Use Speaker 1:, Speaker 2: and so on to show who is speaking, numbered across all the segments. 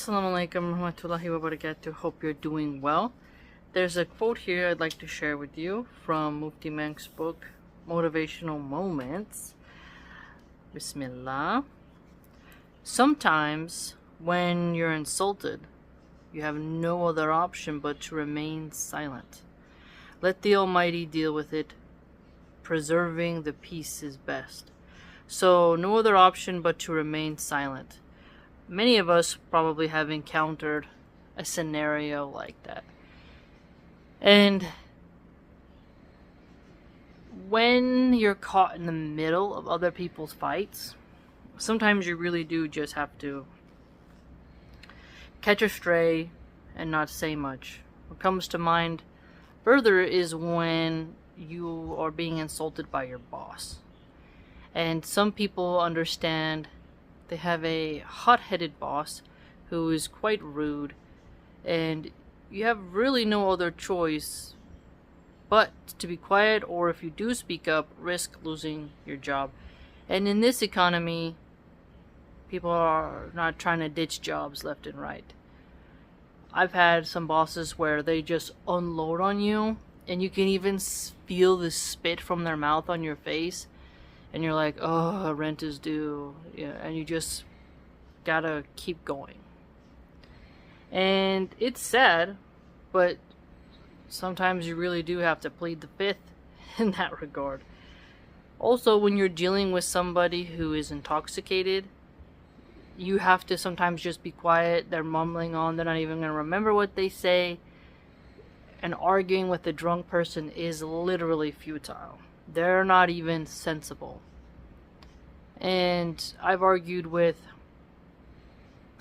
Speaker 1: Assalamu alaikum warahmatullahi wabarakatuh. Hope you're doing well. There's a quote here I'd like to share with you from Mufti Menk's book, Motivational Moments. Bismillah. Sometimes when you're insulted, you have no other option but to remain silent. Let the Almighty deal with it. Preserving the peace is best. So no other option but to remain silent. Many of us probably have encountered a scenario like that. And when you're caught in the middle of other people's fights, sometimes you really do just have to catch a stray and not say much. What comes to mind further is when you are being insulted by your boss. And some people understand they have a hot-headed boss who is quite rude, and you have really no other choice but to be quiet, or if you do speak up, risk losing your job. And in this economy, people are not trying to ditch jobs left and right. I've had some bosses where they just unload on you, and you can even feel the spit from their mouth on your face. And you're like, oh, rent is due. Yeah, and you just gotta keep going. And it's sad, but sometimes you really do have to plead the fifth in that regard. Also, when you're dealing with somebody who is intoxicated, you have to sometimes just be quiet. They're mumbling on. They're not even going to remember what they say. And arguing with a drunk person is literally futile. They're not even sensible. And I've argued with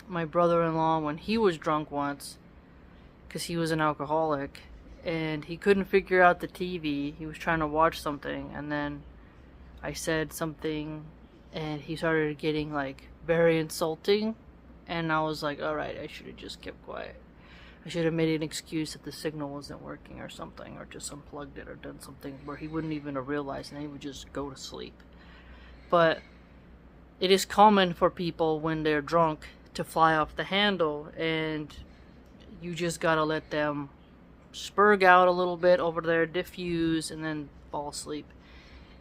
Speaker 1: my brother-in-law when he was drunk once, because he was an alcoholic, and he couldn't figure out the TV. He was trying to watch something, and then I said something, and he started getting very insulting, and I was like, alright, I should have just kept quiet. I should have made an excuse that the signal wasn't working or something, or just unplugged it or done something where he wouldn't even have realized, and he would just go to sleep. But it is common for people when they're drunk to fly off the handle, and you just gotta let them spurg out a little bit over there, diffuse, and then fall asleep.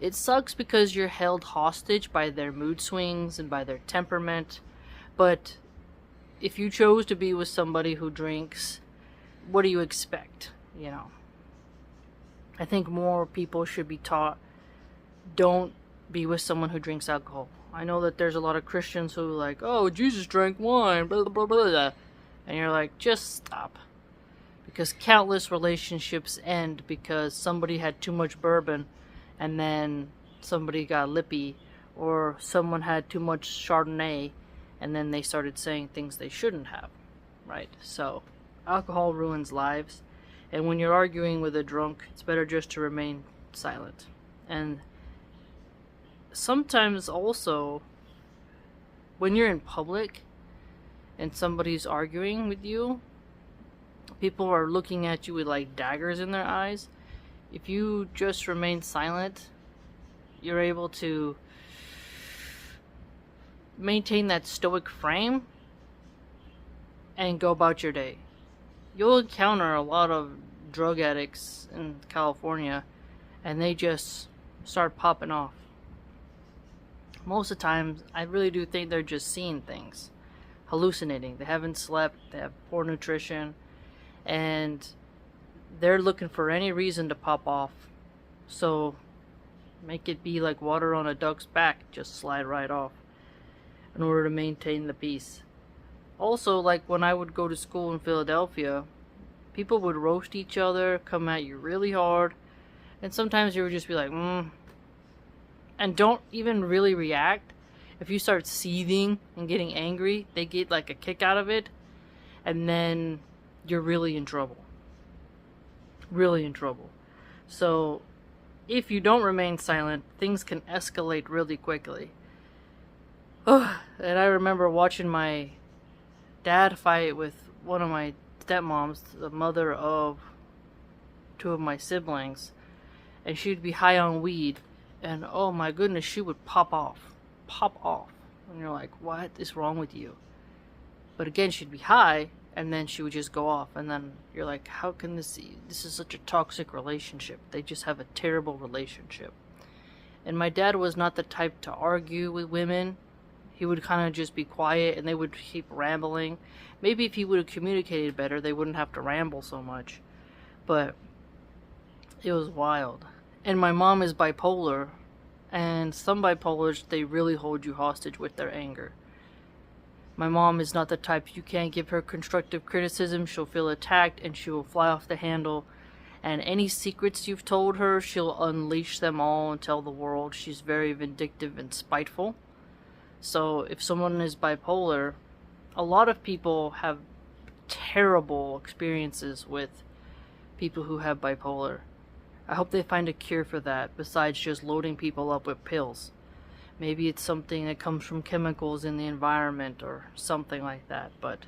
Speaker 1: It sucks because you're held hostage by their mood swings and by their temperament, but if you chose to be with somebody who drinks, what do you expect? I think more people should be taught, don't be with someone who drinks alcohol. I know that there's a lot of Christians who are like, oh, Jesus drank wine, blah, blah, blah, blah. And you're like, just stop. Because countless relationships end because somebody had too much bourbon and then somebody got lippy, or someone had too much Chardonnay and then they started saying things they shouldn't have, right? So, alcohol ruins lives, and when you're arguing with a drunk, it's better just to remain silent. And sometimes also, when you're in public and somebody's arguing with you, people are looking at you with daggers in their eyes. If you just remain silent, you're able to maintain that stoic frame and go about your day. You'll encounter a lot of drug addicts in California, and they just start popping off. Most of the time, I really do think they're just seeing things, hallucinating. They haven't slept, they have poor nutrition, and they're looking for any reason to pop off. So make it be like water on a duck's back, just slide right off in order to maintain the peace. Also, when I would go to school in Philadelphia, people would roast each other, come at you really hard, and sometimes you would just be like, and don't even really react. If you start seething and getting angry, they get a kick out of it, and then you're really in trouble. Really in trouble. So, if you don't remain silent, things can escalate really quickly. And I remember watching my dad fight with one of my stepmoms, the mother of two of my siblings, and she'd be high on weed, and oh my goodness, she would pop off. And you're like, what is wrong with you? But again, she'd be high, and then she would just go off. And then you're like, how can this is such a toxic relationship? They just have a terrible relationship. And my dad was not the type to argue with women. He would kind of just be quiet, and they would keep rambling. Maybe if he would have communicated better, they wouldn't have to ramble so much. But it was wild. And my mom is bipolar, and some bipolars, they really hold you hostage with their anger. My mom is not the type, you can't give her constructive criticism, she'll feel attacked and she will fly off the handle. And any secrets you've told her, she'll unleash them all and tell the world. She's very vindictive and spiteful. So if someone is bipolar, a lot of people have terrible experiences with people who have bipolar. I hope they find a cure for that, besides just loading people up with pills. Maybe it's something that comes from chemicals in the environment or something like that, but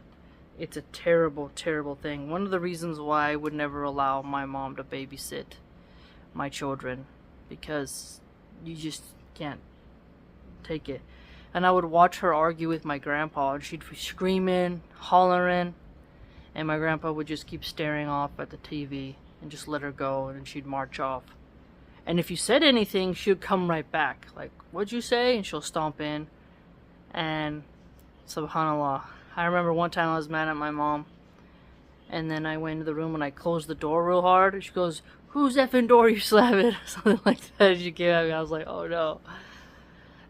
Speaker 1: it's a terrible, terrible thing. One of the reasons why I would never allow my mom to babysit my children, because you just can't take it. And I would watch her argue with my grandpa, and she'd be screaming, hollering, and my grandpa would just keep staring off at the TV and just let her go, and then she'd march off. And if you said anything, she would come right back. Like, what'd you say? And she'll stomp in. And subhanAllah. I remember one time I was mad at my mom. And then I went into the room and I closed the door real hard. And she goes, whose effing door are you slamming? Something like that. She came at me. I was like, oh no.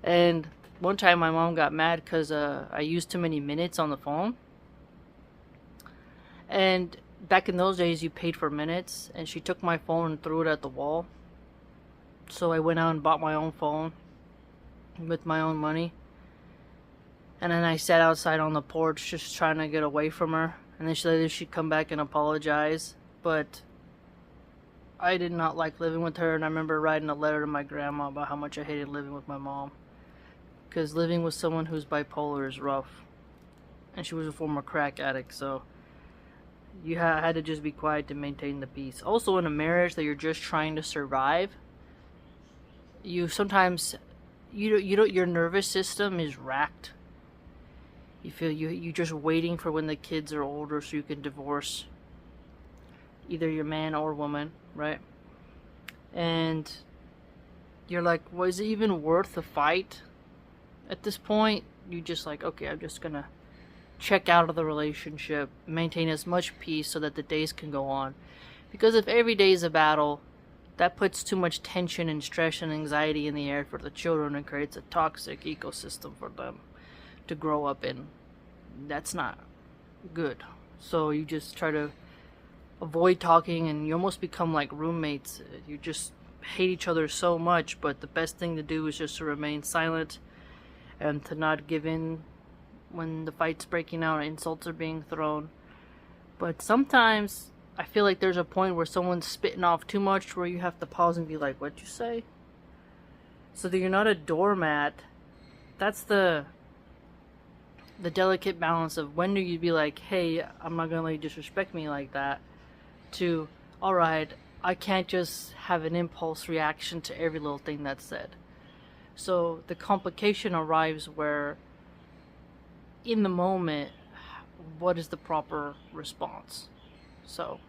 Speaker 1: And one time my mom got mad because I used too many minutes on the phone. And back in those days, you paid for minutes. And she took my phone and threw it at the wall. So I went out and bought my own phone with my own money. And then I sat outside on the porch just trying to get away from her. And then she'd come back and apologize. But I did not like living with her. And I remember writing a letter to my grandma about how much I hated living with my mom. Because living with someone who's bipolar is rough. And she was a former crack addict, so you had to just be quiet to maintain the peace. Also, in a marriage that you're just trying to survive, you sometimes your nervous system is racked. You feel you're just waiting for when the kids are older so you can divorce either your man or woman, right? And you're like, was it even worth the fight? At this point, you just like, okay, I'm just gonna check out of the relationship, maintain as much peace so that the days can go on. Because if every day is a battle, that puts too much tension and stress and anxiety in the air for the children and creates a toxic ecosystem for them to grow up in. That's not good. So you just try to avoid talking, and you almost become like roommates. You just hate each other so much, but the best thing to do is just to remain silent and to not give in when the fight's breaking out and insults are being thrown. But sometimes I feel like there's a point where someone's spitting off too much where you have to pause and be like, what'd you say? So that you're not a doormat. That's the delicate balance of when do you be like, hey, I'm not gonna let you disrespect me like that, to, alright, I can't just have an impulse reaction to every little thing that's said. So the complication arrives where, in the moment, what is the proper response? So,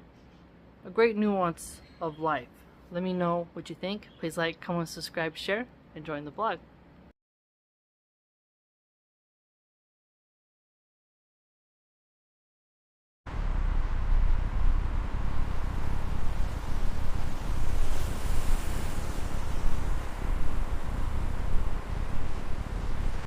Speaker 1: a great nuance of life. Let me know what you think. Please like, comment, subscribe, share, and join the blog.